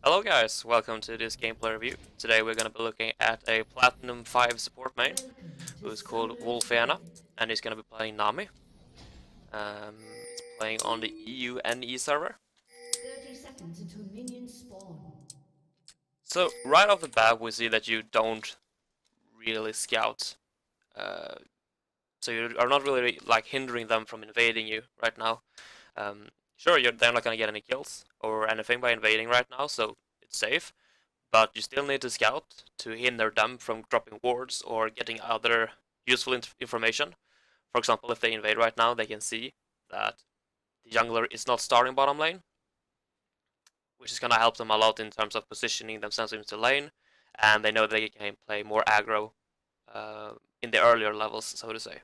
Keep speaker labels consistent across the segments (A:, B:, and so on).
A: Hello guys, welcome to this gameplay review. Today we're going to be looking at a Platinum 5 support main who's called Wolfiana, and he's going to be playing Nami. It's playing on the EUNE server.
B: 30 seconds until minions spawn.
A: So right off the bat we see that you don't really scout. Uh, so you are not really like hindering them from invading you right now. Um, sure, they're not going to get any kills or anything by invading right now, so it's safe. But you still need to scout to hinder them from dropping wards or getting other useful information. For example, if they invade right now, they can see that the jungler is not starting bottom lane, which is going to help them a lot in terms of positioning themselves into lane, and they know they can play more aggro in the earlier levels, so to say.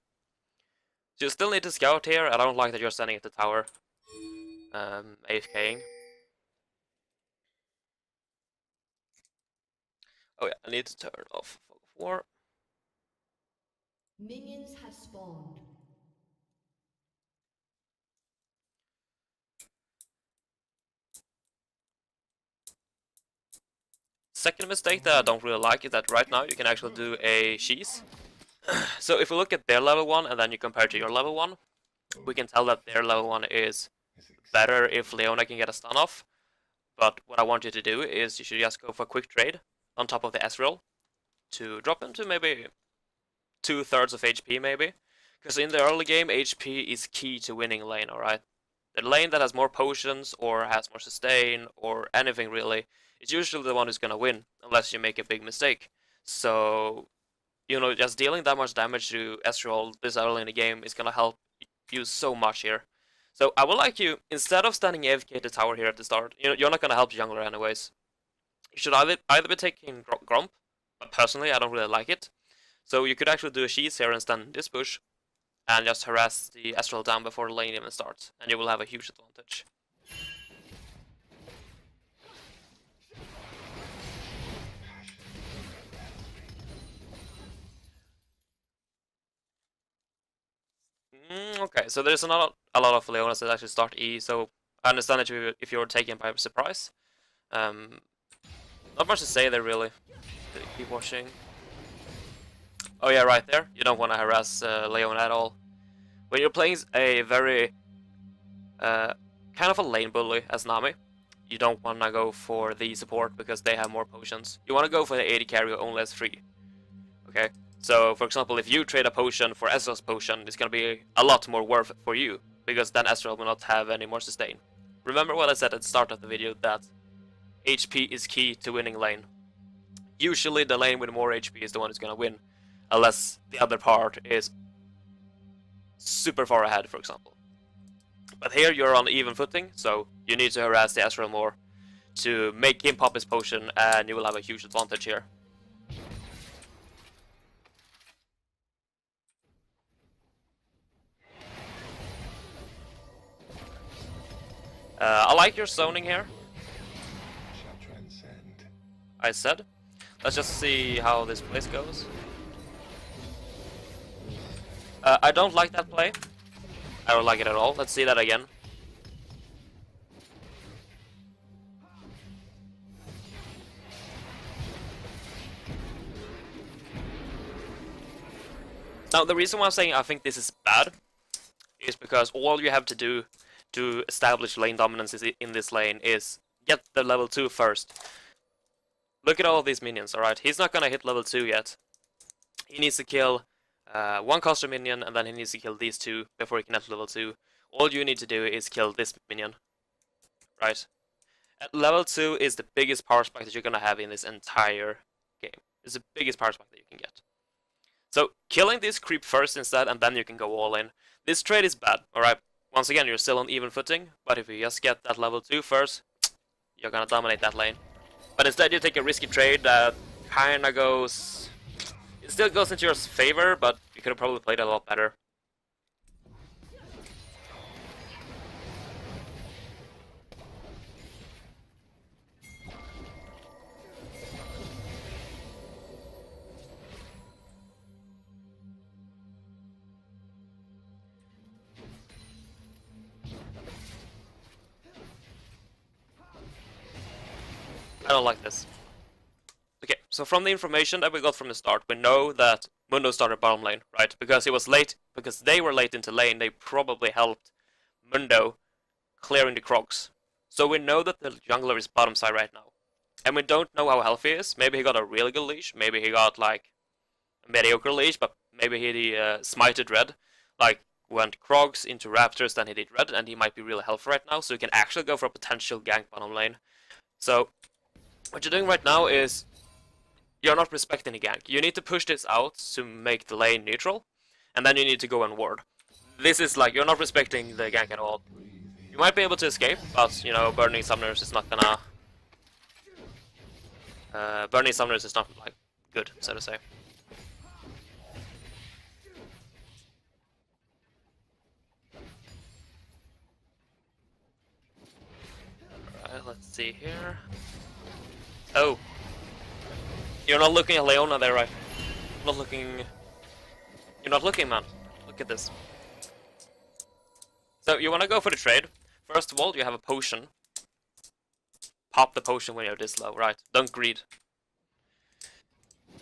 A: So you still need to scout here. I don't like that you're standing at the tower, AFKing. Oh yeah, I need to turn off Fog of War.
B: Minions have spawned.
A: Second mistake that I don't really like is that right now you can actually do a cheese. So if we look at their level 1 and then you compare to your level 1, we can tell that their level 1 is better if Leona can get a stun off. But what I want you to do is you should just go for a quick trade on top of the Ezreal to drop him to maybe 2/3 of HP maybe. Because in the early game, HP is key to winning lane, alright? The lane that has more potions or has more sustain or anything really is usually the one who's gonna win, unless you make a big mistake. So, just dealing that much damage to Ezreal this early in the game is gonna help you so much here. So I would like you, instead of standing AFK at the tower here at the start, you're not gonna help jungler anyways. You should either be taking Gromp, but personally I don't really like it. So you could actually do a cheese here and stand in this bush, and just harass the Ezreal down before the lane even starts, and you will have a huge advantage. Okay, so there's a lot of Leonas that actually start E, so I understand that if you're taken by surprise. Um, Not much to say there really. Keep watching. Oh yeah, right there. You don't want to harass Leona at all. When you're playing a very kind of a lane bully as Nami, you don't want to go for the support because they have more potions. You want to go for the AD carry who only has 3. Okay? So, for example, if you trade a potion for Ezreal's potion, it's going to be a lot more worth for you, because then Ezreal will not have any more sustain. Remember what I said at the start of the video, that HP is key to winning lane. Usually the lane with more HP is the one who's going to win, unless the other part is super far ahead, for example. But here you're on even footing, so you need to harass the Ezreal more to make him pop his potion, and you will have a huge advantage here. I like your zoning here, I said. Let's just see how this place goes. I don't like that play. I don't like it at all. Let's see that again. Now, the reason why I'm saying I think this is bad is because all you have to do to establish lane dominance in this lane is get the level 2 first. Look at all of these minions, alright? He's not gonna hit level 2 yet. He needs to kill one caster minion, and then he needs to kill these 2 before he can hit level 2. All you need to do is kill this minion, right? At level 2 is the biggest power spike that you're gonna have in this entire game. It's the biggest power spike that you can get. So killing this creep first instead, and then you can go all in. This trade is bad, alright? Once again, you're still on even footing, but if you just get that level 2 first, you're gonna dominate that lane. But instead you take a risky trade that kinda goes... It still goes into your favor, but you could have probably played it a lot better. I don't like this. Okay, so from the information that we got from the start, we know that Mundo started bottom lane, right? Because he was late, because they were late into lane, they probably helped Mundo clearing the Crocs. So we know that the jungler is bottom side right now. And we don't know how healthy he is. Maybe he got a really good leash, maybe he got like a mediocre leash, but maybe he smited red. Like went Crocs into Raptors, then he did red, and he might be really healthy right now, so he can actually go for a potential gank bottom lane. So what you're doing right now is you're not respecting the gank. You need to push this out to make the lane neutral, and then you need to go and ward. This is like, you're not respecting the gank at all. You might be able to escape, but, you know, burning summoners is not gonna... burning summoners is not, like, good, so to say. Alright, let's see here. Oh. You're not looking at Leona there, right? Not looking... You're not looking, man. Look at this. So, you wanna go for the trade. First of all, you have a potion. Pop the potion when you're this low, right? Don't greed.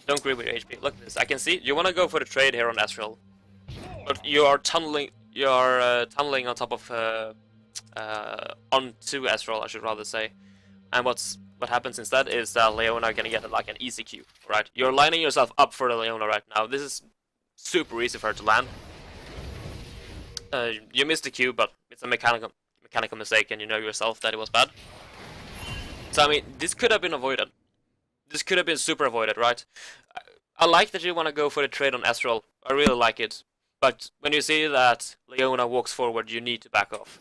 A: Don't greed with your HP. Look at this. I can see you wanna go for the trade here on Astral. But you are tunneling... You are tunneling on top of... onto Astral, I should rather say. And what happens instead is that Leona are gonna get like an easy Q, right? You're lining yourself up for the Leona right now. This is super easy for her to land. You missed the Q, but it's a mechanical mistake, and you know yourself that it was bad. So I mean, this could have been avoided. This could have been super avoided, right? I like that you want to go for the trade on Astral. I really like it. But when you see that Leona walks forward, you need to back off.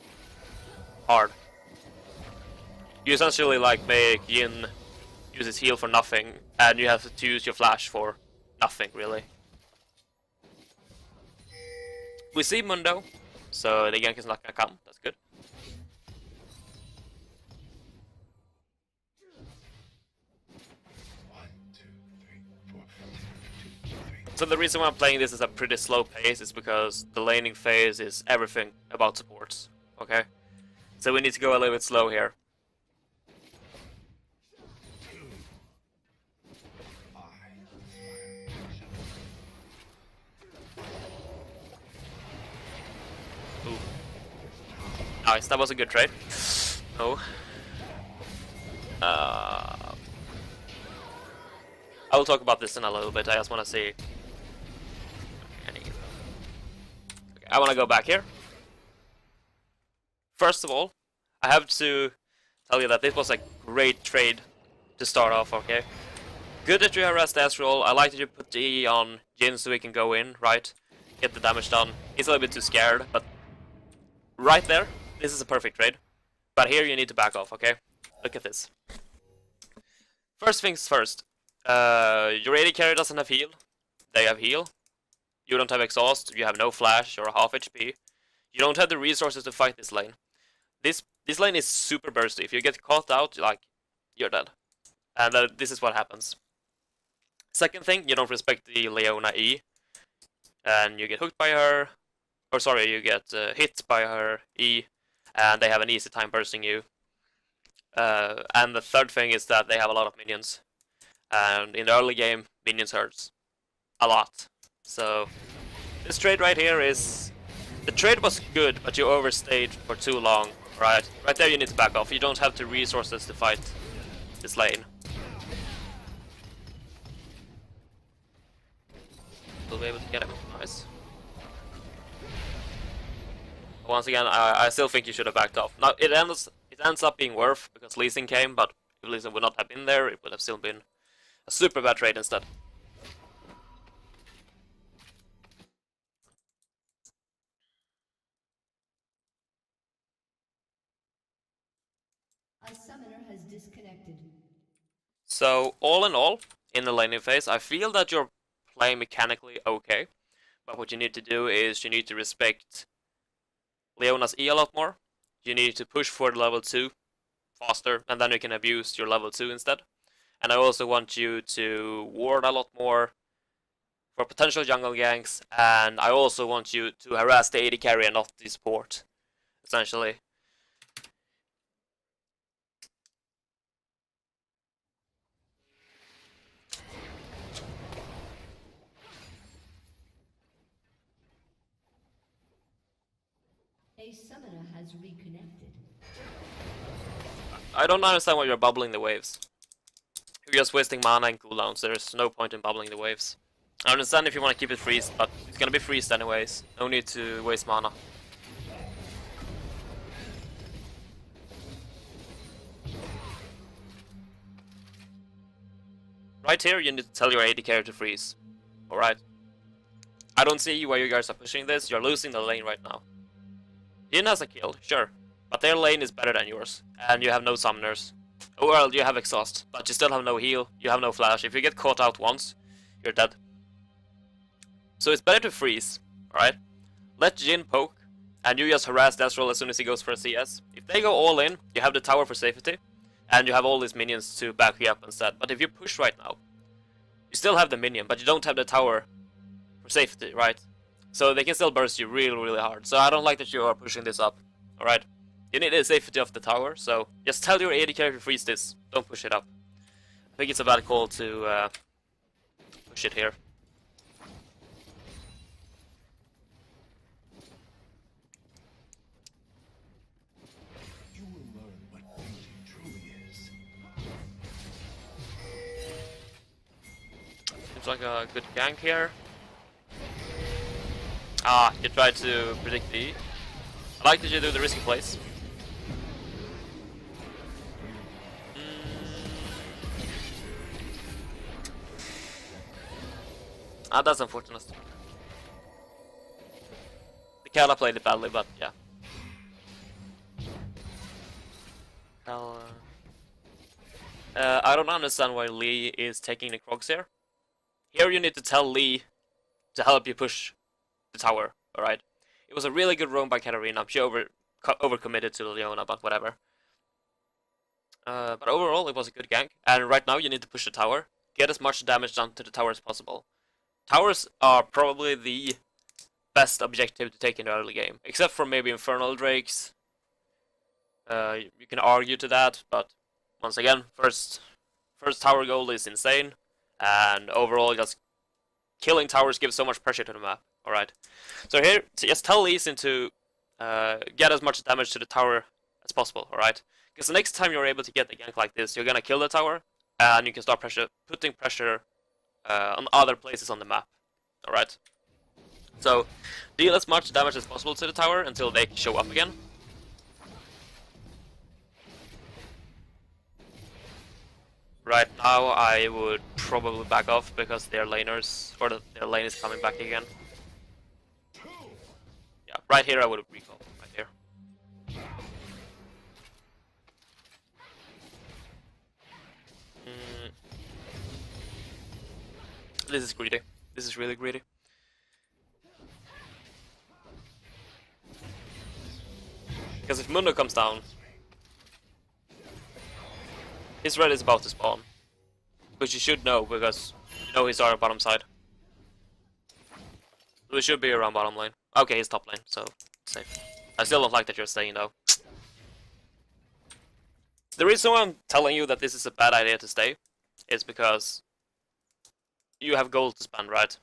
A: Hard. You essentially like make Yin use his heal for nothing, and you have to use your flash for nothing, really. We see Mundo, so the gank is not gonna come, that's good. So the reason why I'm playing this is a pretty slow pace is because the laning phase is everything about supports, okay? So we need to go a little bit slow here. Ooh. Nice, that was a good trade. Oh. I will talk about this in a little bit, I just want to see. Okay, I want to go back here. First of all, I have to tell you that this was a great trade to start off, okay? Good that you harassed Astral, I like that you put the E on Jin so he can go in, right? Get the damage done. He's a little bit too scared, but right there, this is a perfect trade. But here you need to back off, okay? Look at this. First things first, your AD carry doesn't have heal. They have heal. You don't have exhaust, you have no flash, you're half HP. You don't have the resources to fight this lane. This lane is super bursty. If you get caught out, like, you're dead. And this is what happens. Second thing, you don't respect the Leona E. And you get hooked by her. Or sorry, you get hit by her E. And they have an easy time bursting you. And the third thing is that they have a lot of minions. And in the early game, minions hurts a lot. So this trade right here is... The trade was good, but you overstayed for too long. Right there you need to back off. You don't have the resources to fight this lane. We'll be able to get him. Nice. Once again, I still think you should have backed off. Now it ends up being worth because Lee Sin came, but if Lee Sin would not have been there, it would have still been a super bad trade instead.
B: A summoner has disconnected.
A: So all in all, in the laning phase, I feel that you're playing mechanically okay, but what you need to do is you need to respect Leona's E a lot more. You need to push for level 2 faster, and then you can abuse your level 2 instead. And I also want you to ward a lot more for potential jungle ganks, and I also want you to harass the AD carry and not the support, essentially.
B: A summoner has reconnected.
A: I don't understand why you're bubbling the waves. You're just wasting mana and cooldowns. There's no point in bubbling the waves. I understand if you want to keep it freezed, but it's gonna be freezed anyways. No need to waste mana. Right here, you need to tell your AD carry to freeze. Alright. I don't see why you guys are pushing this. You're losing the lane right now. Jin has a kill, sure. But their lane is better than yours. And you have no summoners. Oh, well, you have exhaust. But you still have no heal. You have no flash. If you get caught out once, you're dead. So it's better to freeze. Alright? Let Jin poke. And you just harass Desrol as soon as he goes for a CS. If they go all in, you have the tower for safety. And you have all these minions to back you up instead. But if you push right now, you still have the minion, but you don't have the tower for safety, right? So they can still burst you really, really hard. So I don't like that you are pushing this up, alright? You need the safety of the tower, so just tell your AD carry to freeze this. Don't push it up. I think it's a bad call to push it here. Seems like a good gank here. Ah, you tried to predict the E. I like that you do the risky plays. Ah, that's unfortunate. The Kala played it badly, but yeah. I don't understand why Lee is taking the Roxxare. Here you need to tell Lee to help you push the tower, alright? It was a really good roam by Katarina. She overcommitted to Leona, but whatever. But overall, it was a good gank. And right now, you need to push the tower. Get as much damage done to the tower as possible. Towers are probably the best objective to take in the early game. Except for maybe Infernal Drakes. You can argue to that, but once again, first tower goal is insane. And overall, just killing towers gives so much pressure to the map. Alright. So here, just tell Lee Sin to get as much damage to the tower as possible, alright? Because the next time you're able to get a gank like this, you're gonna kill the tower, and you can start putting pressure on other places on the map, alright? So, deal as much damage as possible to the tower until they show up again. Right now, I would probably back off because their laners, or their lane is coming back again. Yeah, right here I would recall, right here. This is greedy. This is really greedy. Because if Mundo comes down, his red is about to spawn. Which you should know, because you know he's our bottom side. So it should be around bottom lane. Okay, he's top lane, so safe. I still don't like that you're staying though. The reason why I'm telling you that this is a bad idea to stay is because you have gold to spend, right?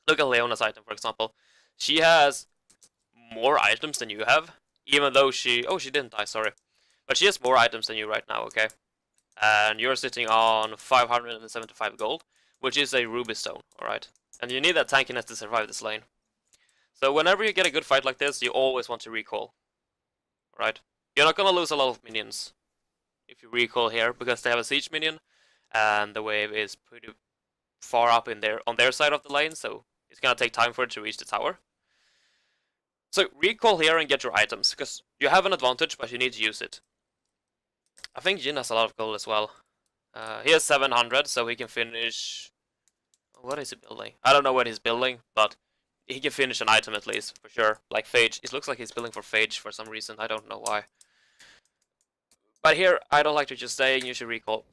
A: Look at Leona's item, for example. She has more items than you have, even though she... Oh, she didn't die, sorry. But she has more items than you right now, okay? And you're sitting on 575 gold, which is a ruby stone, alright? And you need that tankiness to survive this lane. So whenever you get a good fight like this, you always want to recall. Alright? You're not gonna lose a lot of minions if you recall here, because they have a siege minion, and the wave is pretty far up in on their side of the lane, so it's gonna take time for it to reach the tower. So recall here and get your items, because you have an advantage, but you need to use it. I think Jin has a lot of gold as well. He has 700, so he can finish... What is he building? I don't know what he's building, but he can finish an item at least, for sure. Like Phage. It looks like he's building for Phage for some reason, I don't know why. But here, I don't like to just stay, and you should recall.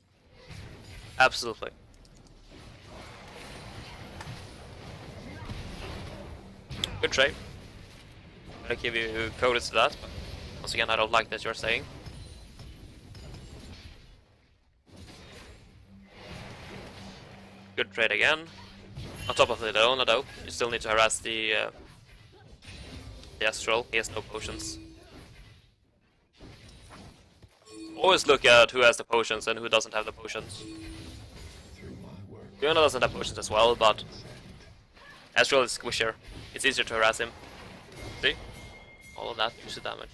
A: Absolutely. Good trade. I'm gonna give you credits to that, but once again, I don't like that you're staying. Good trade again. On top of the Leona though, you still need to harass the the Astral. He has no potions. Always look at who has the potions and who doesn't have the potions. Fiona doesn't have potions as well, but Astral is squishier. It's easier to harass him. See? All of that gives you damage.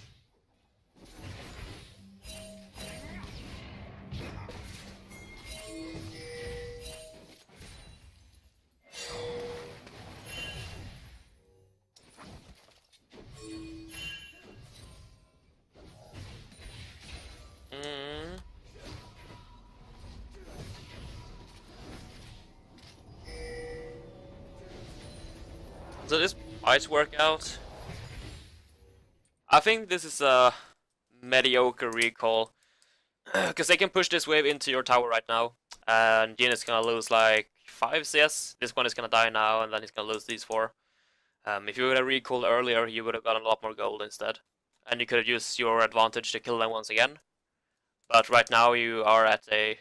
A: So this might work out. I think this is a mediocre recall. Because they can push this wave into your tower right now. And Jin is gonna lose like 5 CS. This one is gonna die now, and then he's gonna lose these 4. If you would have recalled earlier, you would have gotten a lot more gold instead. And you could have used your advantage to kill them once again. But right now you are at a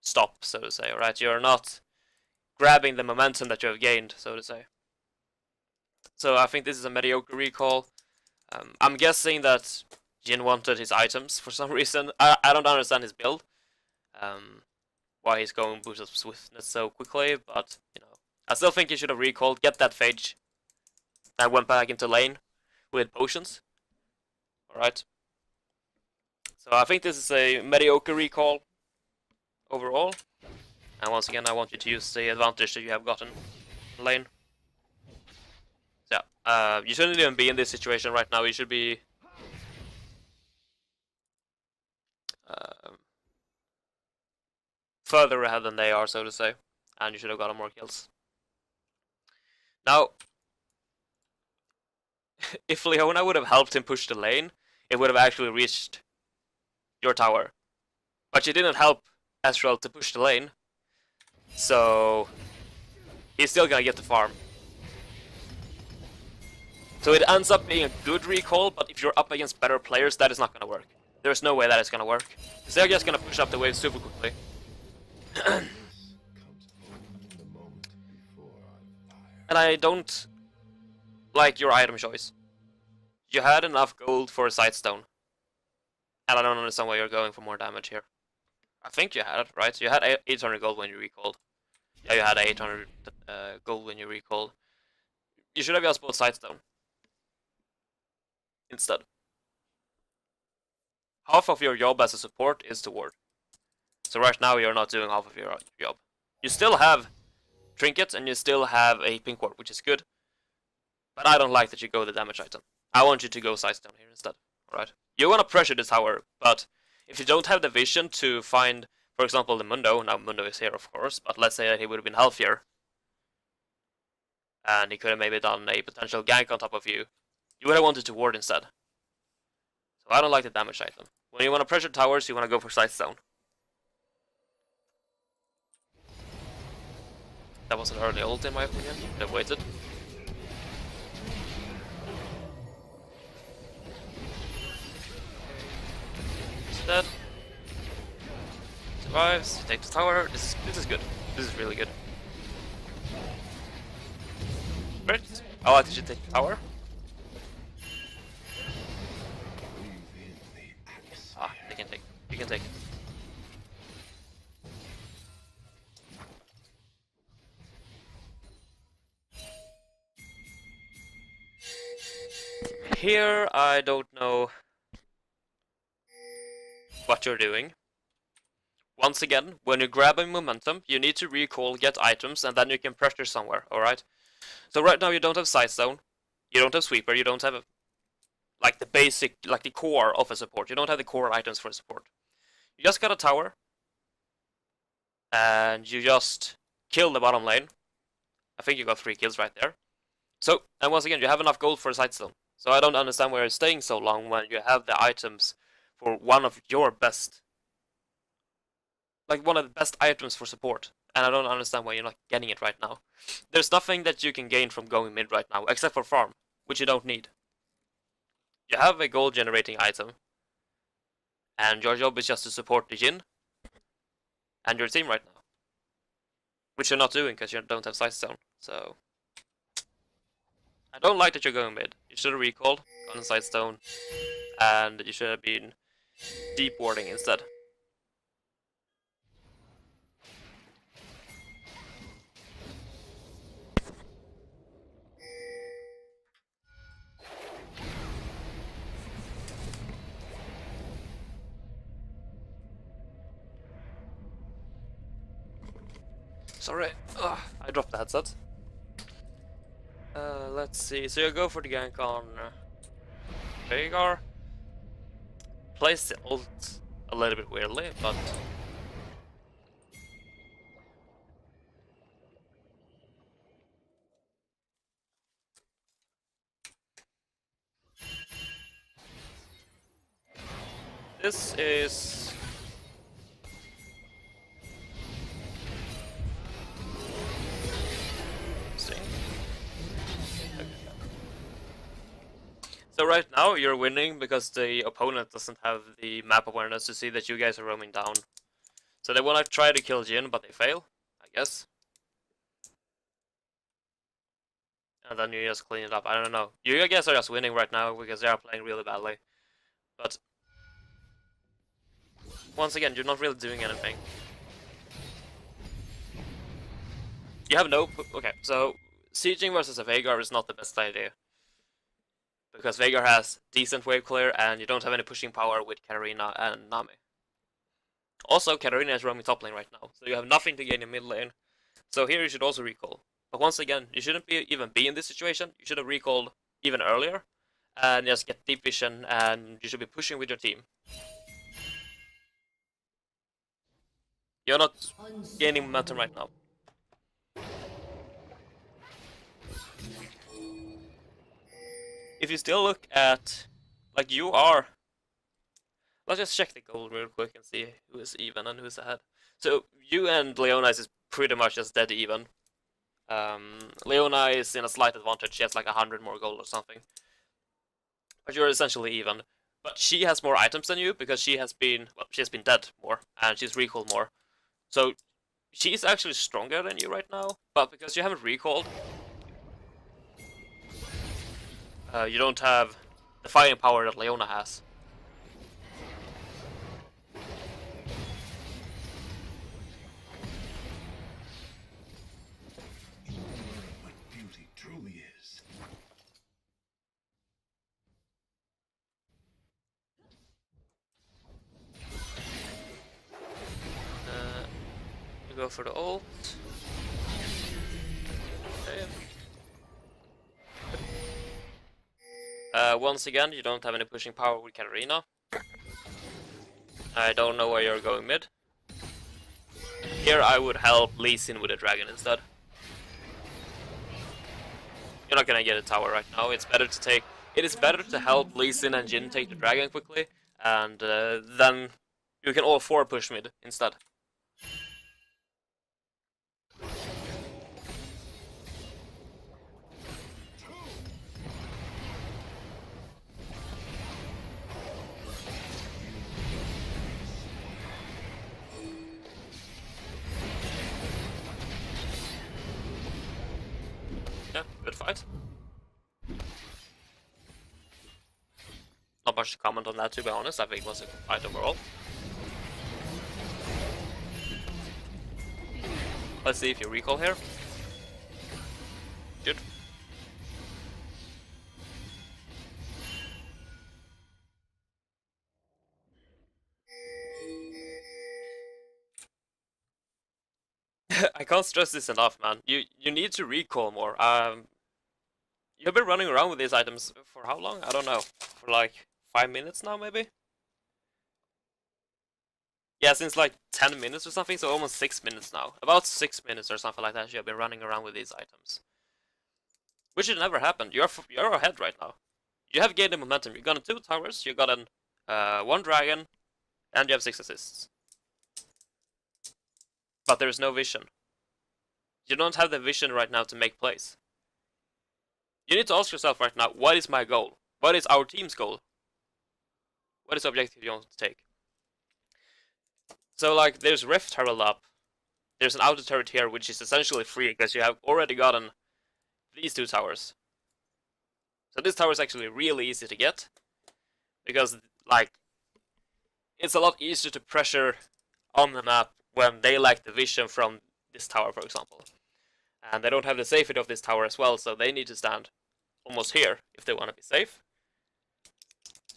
A: stop, so to say, right? You're not grabbing the momentum that you have gained, so to say. So I think this is a mediocre recall. I'm guessing that Jin wanted his items for some reason. I don't understand his build. Why he's going boost of swiftness so quickly, but you know, I still think he should have recalled, get that phage, and went back into lane with potions. Alright. So I think this is a mediocre recall overall. And once again, I want you to use the advantage that you have gotten in lane. So yeah, you shouldn't even be in this situation right now. You should be further ahead than they are, so to say. And you should have gotten more kills. Now, if Leona would have helped him push the lane, it would have actually reached your tower. But she didn't help Astral to push the lane, so he's still gonna get the farm. So it ends up being a good recall, but if you're up against better players, that is not gonna work. There's no way that is gonna work. Because they're just gonna push up the wave super quickly. And I don't like your item choice. You had enough gold for a Sightstone. And I don't understand why you're going for more damage here. I think you had it, right? You had 800 gold when you recalled. Yeah, you had 800 gold when you recalled. You should have just bought Sightstone instead. Half of your job as a support is to ward. So right now you're not doing half of your job. You still have trinkets and you still have a pink ward, which is good. But I don't like that you go the damage item. I want you to go Sightstone here instead. Alright? You want to pressure the tower, but if you don't have the vision to find, for example, the Mundo, now Mundo is here of course, but let's say that he would have been healthier. And he could have maybe done a potential gank on top of you. You would have wanted to ward instead. So I don't like the damage item. When you want to pressure towers, you want to go for Sightstone. That was an early ult in my opinion. Could have waited. Dead. Survives. Take the tower. This is good. This is really good. Great. I like that you take the tower. Ah, they can take. You can take it. Here, I don't know what you're doing. Once again, when you're grabbing momentum, you need to recall, get items, and then you can pressure somewhere, alright? So right now you don't have Sightstone, you don't have Sweeper, you don't have like the basic, like the core of a support. You don't have the core items for a support. You just got a tower, and you just kill the bottom lane. I think you got 3 kills right there. So, and once again, you have enough gold for a Sightstone. So I don't understand why you're staying so long when you have the items for one of your best, like one of the best items for support. And I don't understand why you're not getting it right now. There's nothing that you can gain from going mid right now, except for farm, which you don't need. You have a gold generating item, and your job is just to support the Jin and your team right now, which you're not doing because you don't have Sightstone. So I don't like that you're going mid. You should have recalled, gone inside stone, and you should have been deep warding instead. Sorry, I dropped the headset. Let's see. So you go for the gank on Veigar. Plays the ult a little bit weirdly, but this is interesting. Okay. So right now you're winning because the opponent doesn't have the map awareness to see that you guys are roaming down. So they wanna try to kill Jhin, but they fail, I guess. And then you just clean it up. I don't know. You guys are just winning right now because they are playing really badly. But once again, you're not really doing anything. You have no... Okay, so sieging versus a Veigar is not the best idea. Because Veigar has decent wave clear and you don't have any pushing power with Katarina and Nami. Also, Katarina is roaming top lane right now, so you have nothing to gain in mid lane. So here you should also recall. But once again, you shouldn't even be in this situation. You should have recalled even earlier and just get deep vision, and you should be pushing with your team. You're not gaining momentum right now. If you still look at, like, you are... Let's just check the gold real quick and see who is even and who's ahead. So you and Leona is pretty much just dead even. Leona is in a slight advantage. She has like 100 more gold or something. But you're essentially even. But she has more items than you because she has been dead more and she's recalled more. So she's actually stronger than you right now. But because you haven't recalled, you don't have the fighting power that Leona has.
C: What beauty truly is.
A: You go for the ult. Okay. Once again, you don't have any pushing power with Katarina. I don't know where you're going mid. Here I would help Lee Sin with a dragon instead. You're not gonna get a tower right now. It's better to take. It is better to help Lee Sin and Jhin take the dragon quickly, and then you can all four push mid instead. Yeah, good fight. Not much to comment on that, to be honest. I think it was a good fight overall. Let's see if you recall here. Good. I can't stress this enough, man. You need to recall more. You've been running around with these items for how long? I don't know. For like 5 minutes now, maybe? Yeah, since like 10 minutes or something, so almost 6 minutes now. About 6 minutes or something like that, you have been running around with these items. Which had never happened. You're ahead right now. You have gained the momentum. You got 2 towers, you got an 1 dragon, and you have 6 assists. But there is no vision. You don't have the vision right now to make plays. You need to ask yourself right now, what is my goal? What is our team's goal? What is the objective you want to take? So, like, there's Rift Herald up. There's an outer turret here, which is essentially free, because you have already gotten these 2 towers. So this tower is actually really easy to get, because like it's a lot easier to pressure on the map when they lack the vision from this tower, for example. And they don't have the safety of this tower as well, so they need to stand almost here if they want to be safe.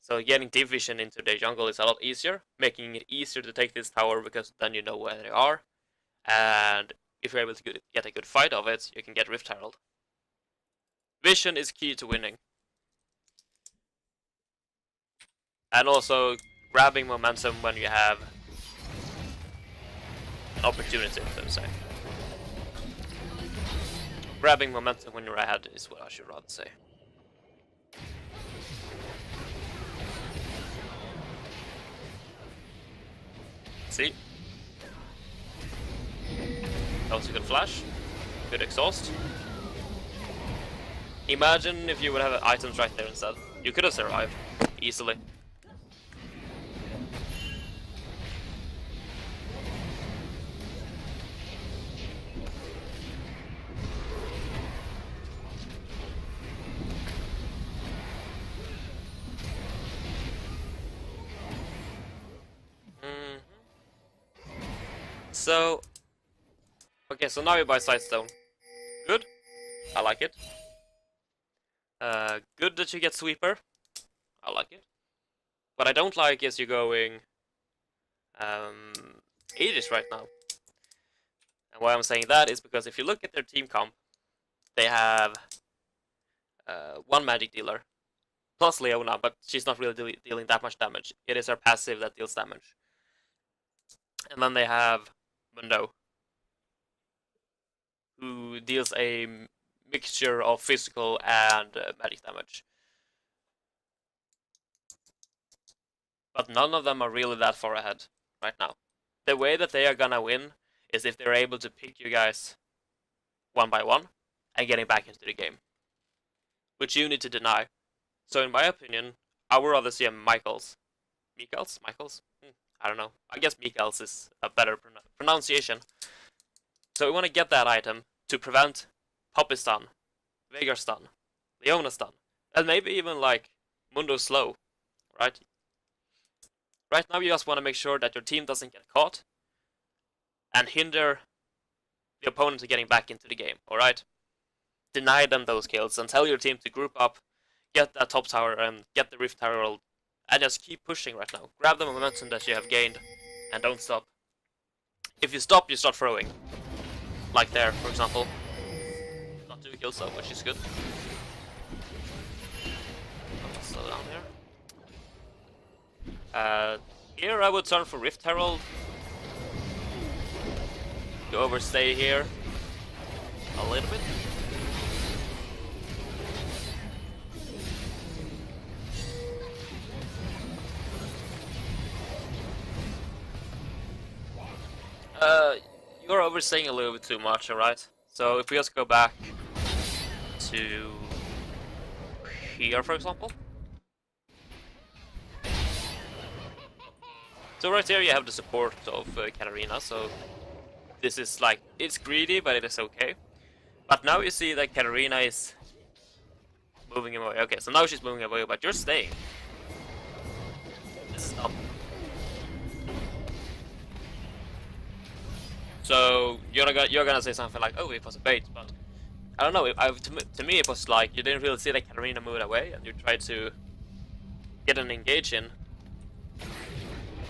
A: So getting deep vision into their jungle is a lot easier, making it easier to take this tower because then you know where they are. And if you're able to get a good fight of it, you can get Rift Herald. Vision is key to winning. And also grabbing momentum when you have an opportunity, so to say. Grabbing momentum when you're ahead is what I should rather say. See? That was a good flash. Good exhaust. Imagine if you would have items right there instead. You could have survived easily. So, okay, so now you buy Sightstone. Good. I like it. Good that you get Sweeper. I like it. What I don't like is you're going Aegis right now. And why I'm saying that is because if you look at their team comp, they have one magic dealer, plus Leona, but she's not really dealing that much damage. It is her passive that deals damage. And then they have Mundo, who deals a mixture of physical and magic damage. But none of them are really that far ahead right now. The way that they are gonna win is if they're able to pick you guys one by one and getting back into the game, which you need to deny. So in my opinion, I would rather see a Michaels. I don't know. I guess Michaels is a better pronunciation. So we want to get that item to prevent Poppy stun, Veigar stun, Leona stun, and maybe even like Mundo slow, right? Right now you just want to make sure that your team doesn't get caught and hinder the opponent to getting back into the game, alright? Deny them those kills and tell your team to group up, get that top tower and get the Rift Herald, and just keep pushing right now. Grab the momentum that you have gained and don't stop. If you stop, you start throwing. Like there, for example. Not 2 kills though, which is good. Slow down here. Here I would turn for Rift Herald. You overstay here a little bit. You're overstaying a little bit too much, alright? So if we just go back to here, for example. So right here you have the support of Katarina, so this is like, it's greedy, but it is okay. But now you see that Katarina is moving away. Okay, so now she's moving away, but you're staying. This is dumb. So you're gonna say something like, "Oh, it was a bait," but I don't know. To me, it was like you didn't really see that Katarina move away, and you tried to get an engage in.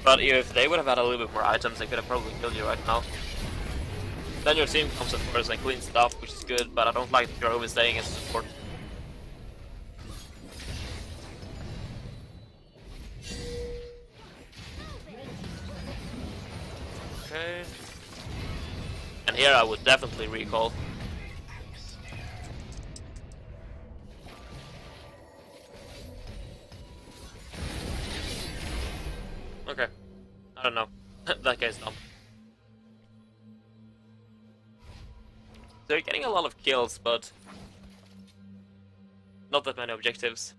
A: But if they would have had a little bit more items, they could have probably killed you right now. Then your team comes of course and cleans stuff, which is good. But I don't like that you're overstaying as a support. Okay. And here I would definitely recall. Okay. I don't know. That guy's dumb. So you're getting a lot of kills, but not that many objectives.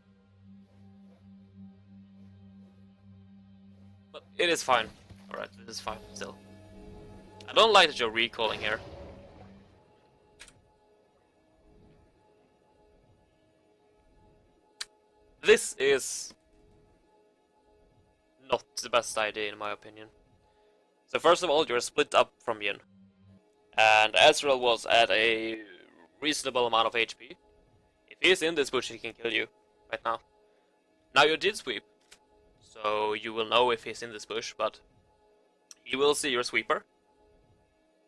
A: But it is fine. Alright, this is fine still. I don't like that you're recalling here. this is not the best idea in my opinion. So first of all, you're split up from Yin. And Ezreal was at a reasonable amount of HP. If he's in this bush, he can kill you right now. Now you did sweep, so you will know if he's in this bush, but he will see your sweeper.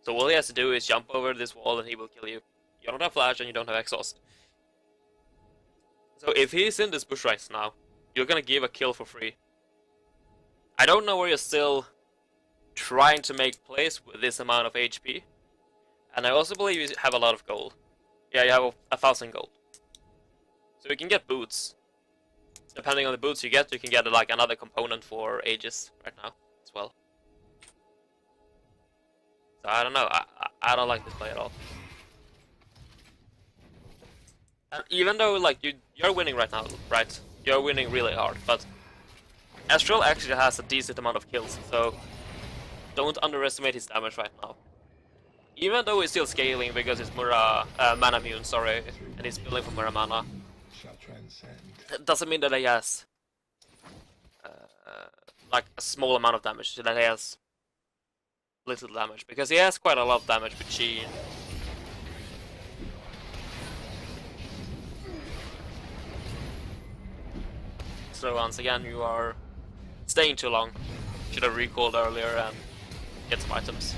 A: So all he has to do is jump over this wall and he will kill you. You don't have flash and you don't have exhaust. So if he's in this bush right now, you're gonna give a kill for free. I don't know where you're still trying to make plays with this amount of HP. And I also believe you have a lot of gold. Yeah, you have 1,000 gold. So you can get boots. Depending on the boots you get like another component for Aegis right now as well. So I don't know, I don't like this play at all. And even though like you're winning right now, right? You're winning really hard, but Astral actually has a decent amount of kills, so don't underestimate his damage right now. Even though he's still scaling because it's mana immune, sorry, and he's building for Mura mana.
C: Shall transcend.
A: It doesn't mean that he has like a small amount of damage, that he has little damage, because he has quite a lot of damage with Chi. So once again, you are staying too long. Should have recalled earlier and get some items.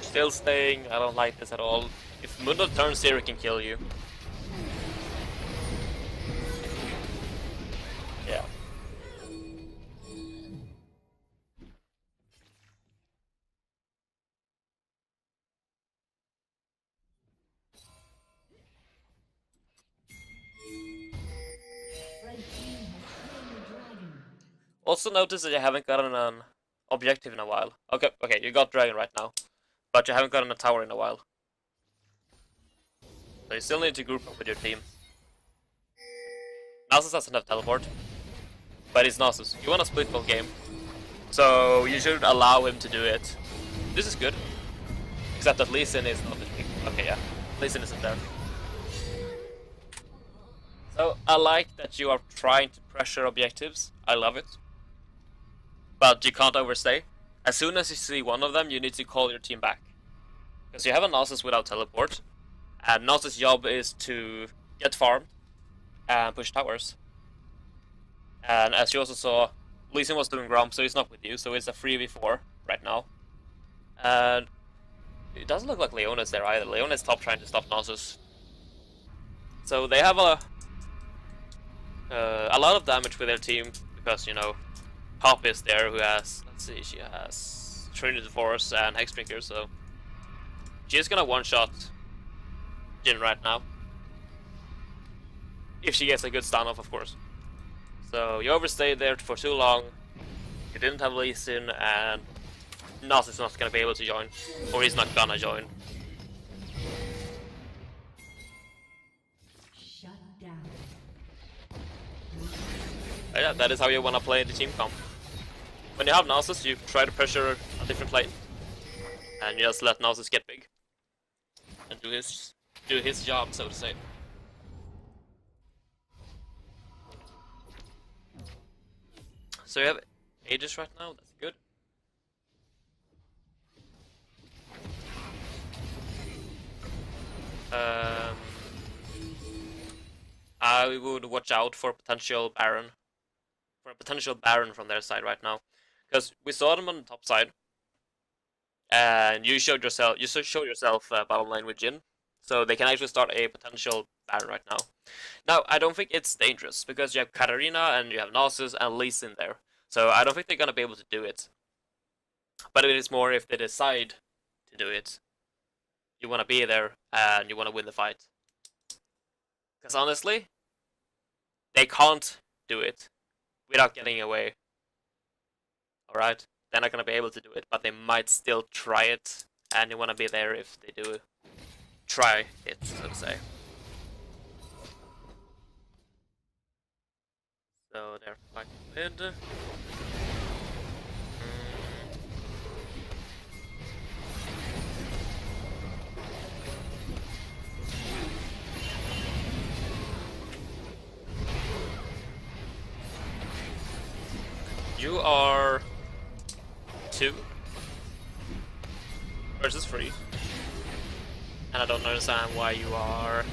A: Still staying, I don't like this at all. If Mundo turns here, he can kill you. Yeah.
B: Red team has slain the dragon.
A: Also notice that you haven't gotten an objective in a while. Okay, you got dragon right now, but you haven't gotten a tower in a while. So you still need to group up with your team. Nasus doesn't have teleport, but he's Nasus. You want to split full game, so you should allow him to do it. This is good, except that Lee Sin is not the big. Okay, yeah, Lee Sin isn't there. So I like that you are trying to pressure objectives. I love it. But you can't overstay. As soon as you see one of them, you need to call your team back. Because you have a Nasus without teleport. And Nasus' job is to get farmed and push towers. And as you also saw, Lee Sin was doing Gromp, so he's not with you, so it's a 3v4 right now. And it doesn't look like Leona's there either. Leona's top trying to stop Nasus. So they have a lot of damage with their team, because, you know, Pop is there who has, let's see, she has Trinity Force and Hexdrinker, so she's gonna one-shot Jhin right now. If she gets a good stun off, of course. So you overstayed there for too long, you didn't have Lee Sin, and Nas is not gonna be able to join, or he's not gonna join.
B: Shut down.
A: Yeah, that is how you wanna play the team comp. When you have Nasus, you try to pressure a different lane, and you just let Nasus get big and do his job, so to say. So you have Aegis right now. That's good. I would watch out for potential Baron. For a potential Baron from their side right now, because we saw them on the top side, and you showed yourself bottom lane with Jhin, so they can actually start a potential Baron right now. Now, I don't think it's dangerous, because you have Katarina and you have Nasus and Lee Sin there, so I don't think they're gonna be able to do it. But it is more if they decide to do it. You wanna be there and you wanna win the fight. Because honestly, they can't do it without getting away. Alright? They're not gonna be able to do it, but they might still try it and you want to be there if they do try it, so to say. So they're fighting mid. You are 2 versus 3. And I don't understand why you are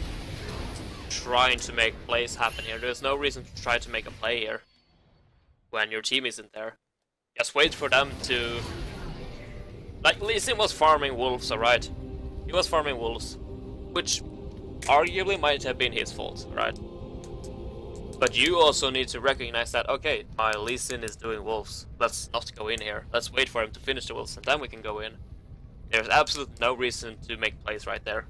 A: trying to make plays happen here. There's no reason to try to make a play here when your team isn't there. Just wait for them to... Like, Lee Sin was farming wolves, alright? He was farming wolves, which arguably might have been his fault, right? But you also need to recognize that, okay, my Lee Sin is doing wolves. Let's not go in here. Let's wait for him to finish the wolves and then we can go in. There's absolutely no reason to make plays right there.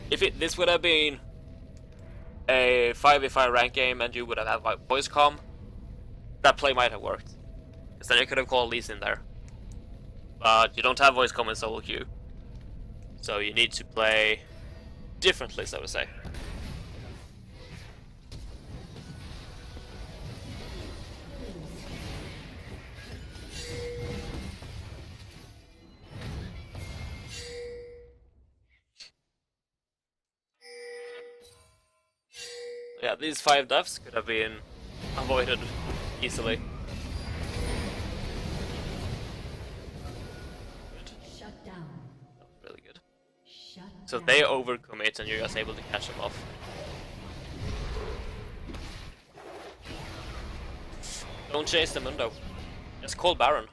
A: If this would have been a 5v5 rank game and you would have had voice comm, that play might have worked. Because then you could have called Lee Sin there. But you don't have voice comm in solo queue. So you need to play differently, so to say. Yeah, these 5 deaths could have been avoided easily.
B: Shut down.
A: Really good.
B: Shut
A: So
B: down.
A: they overcommit and you're just able to catch them off. Don't chase the Mundo. Just call Baron.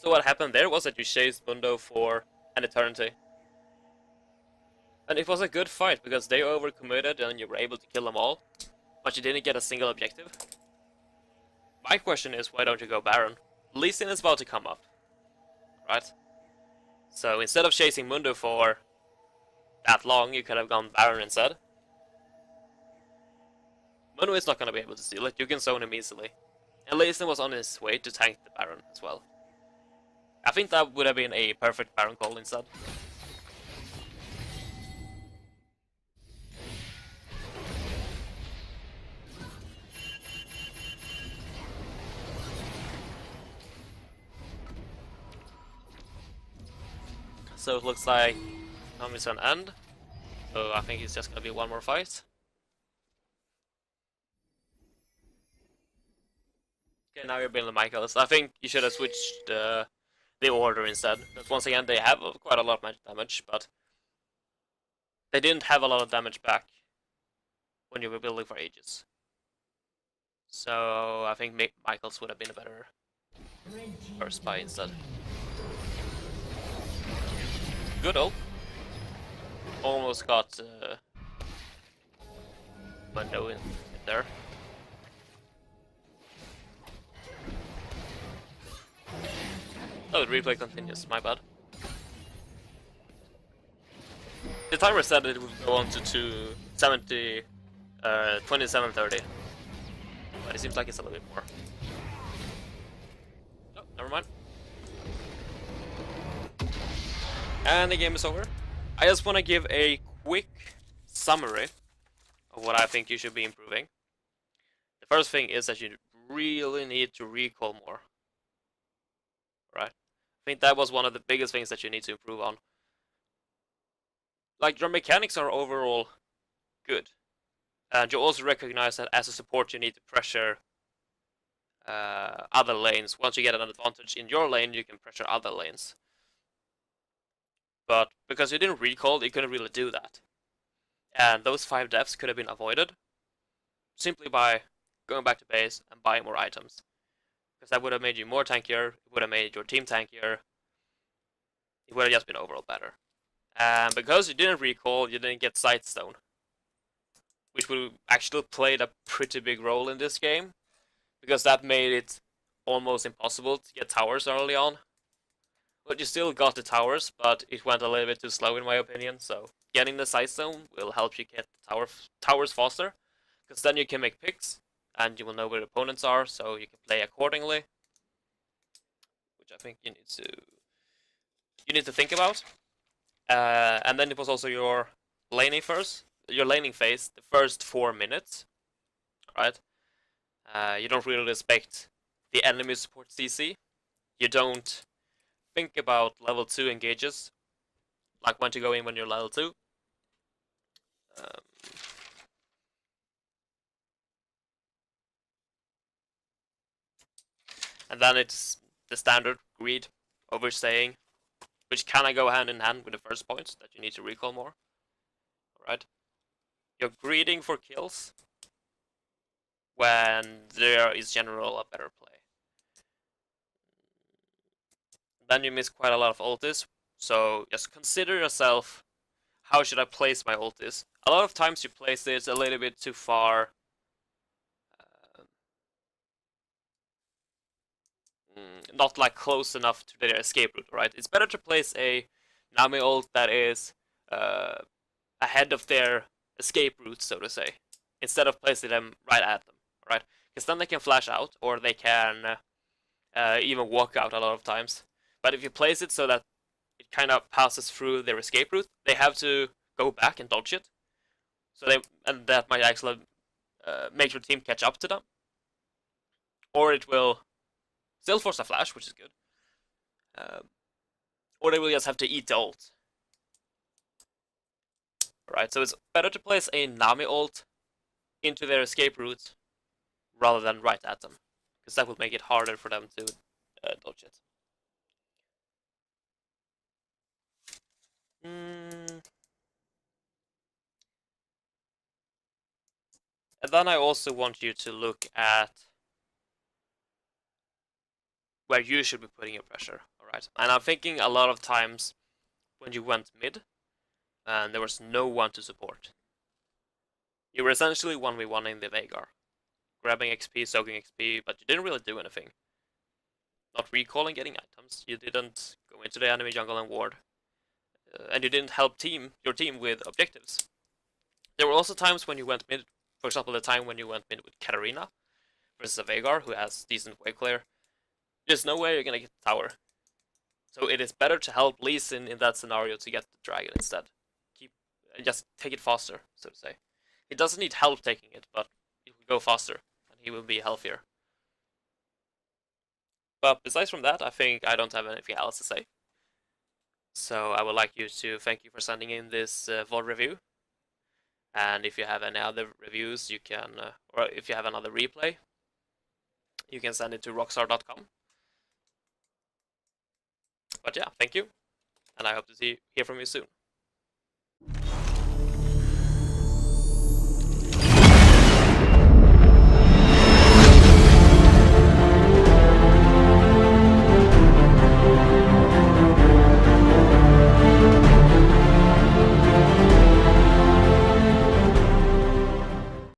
A: So what happened there was that you chased Mundo for an eternity. And it was a good fight because they overcommitted and you were able to kill them all. But you didn't get a single objective. My question is, why don't you go Baron? Lee Sin is about to come up. Right? So instead of chasing Mundo for that long, you could have gone Baron instead. Mundo is not going to be able to steal it, you can zone him easily. And Lee Sin was on his way to tank the Baron as well. I think that would have been a perfect Baron call instead. So it looks like Nami's an end. So I think it's just gonna be one more fight. Okay, now you're building Michaels. I think you should have switched the order instead. Because once again, they have quite a lot of magic damage, but they didn't have a lot of damage back when you were building for ages. So I think Michaels would have been a better first buy instead. Good ult. Almost got Mundo in there. Oh, the replay continues, my bad. The timer said it would go on to 27:30. But it seems like it's a little bit more. Oh, never mind. And the game is over. I just want to give a quick summary of what I think you should be improving. The first thing is that you really need to recall more. Right? I think that was one of the biggest things that you need to improve on. Like, your mechanics are overall good. And you also recognize that as a support you need to pressure other lanes. Once you get an advantage in your lane, you can pressure other lanes. But because you didn't recall, you couldn't really do that. And those 5 deaths could have been avoided simply by going back to base and buying more items. Because that would have made you more tankier, it would have made your team tankier, it would have just been overall better. And because you didn't recall, you didn't get Sightstone, which would have actually played a pretty big role in this game, because that made it almost impossible to get towers early on. But you still got the towers, but it went a little bit too slow in my opinion, so getting the Sightstone will help you get the towers faster. because then you can make picks, and you will know where opponents are, so you can play accordingly, which I think you need to think about. And then it was also your laning phase, the first 4 minutes, right? You don't really respect the enemy support CC. You don't think about level 2 engages, like when to go in when you're level 2. And then it's the standard greed, overstaying, which kind of go hand in hand with the first point, that you need to recall more. Alright? You're greeding for kills when there is general a better play. Then you miss quite a lot of ultis, so just consider yourself, how should I place my ultis? A lot of times you place it a little bit too far, not like close enough to their escape route, right? It's better to place a Nami ult that is ahead of their escape route, so to say, instead of placing them right at them, right? Because then they can flash out, or they can even walk out a lot of times. But if you place it so that it kind of passes through their escape route, they have to go back and dodge it. And that might actually make your team catch up to them, or it will still force a flash, which is good. Or they will just have to eat the ult. Right, so it's better to place a Nami ult into their escape route rather than right at them, because that will make it harder for them to dodge it. And then I also want you to look at where you should be putting your pressure, alright? And I'm thinking a lot of times when you went mid, and there was no one to support. You were essentially 1v1 in the Veigar, grabbing XP, soaking XP, but you didn't really do anything. Not recalling, getting items. You didn't go into the enemy jungle and ward. And you didn't help your team with objectives. There were also times when you went mid, for example, the time when you went mid with Katarina versus a Veigar who has decent wave clear. There's no way you're gonna get the tower. So it is better to help Lee Sin in that scenario to get the dragon instead. Just take it faster, so to say. He doesn't need help taking it, but it will go faster, and he will be healthier. But besides from that, I think I don't have anything else to say. So I would like you to thank you for sending in this VOD review. And if you have any other reviews, you can, or if you have another replay, you can send it to roxxare.com. But yeah, thank you, and I hope to hear from you soon.